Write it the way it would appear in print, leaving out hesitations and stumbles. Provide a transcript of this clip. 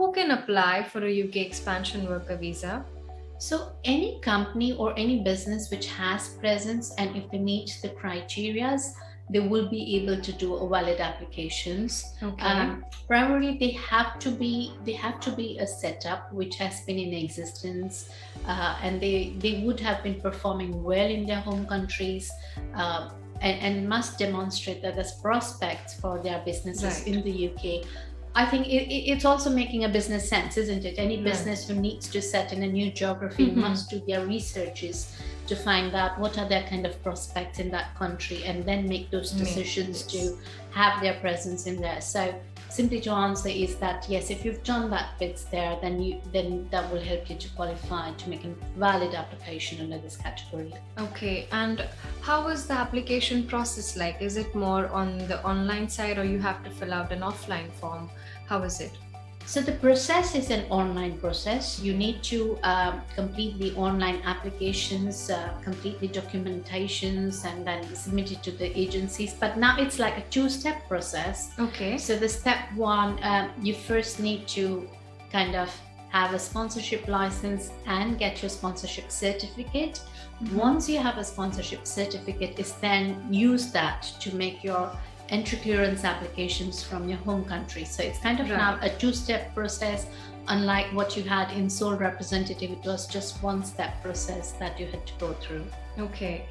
who can apply for a UK expansion worker visa? So any company or any business which has presence, and if they meet the criterias, they will be able to do a valid applications. Okay. Primarily, they have to be a setup which has been in existence, and they would have been performing well in their home countries. And must demonstrate that there's prospects for their businesses Right. in the UK. I think it's also making a business sense, isn't it? Any Right. business who needs to set in a new geography must do their researches to find out what are their kind of prospects in that country, and then make those decisions Yes. to have their presence in there. So simply to answer is that yes, if you've done that bits there, then that will help you to qualify to make a valid application under this category. Okay. And how is the application process like? Is it more on the online side or you have to fill out an offline form? How is it? So the process is an online process. You need to complete the online applications, complete the documentations, and then submit it to the agencies. But now it's like a two-step process. Okay. So the step one, you first need to kind of have a sponsorship license and get your sponsorship certificate. Once you have a sponsorship certificate, is then use that to make your entry clearance applications from your home country. So it's kind of now Right. a two-step process. Unlike what you had in sole representative, it was just one-step process that you had to go through. Okay.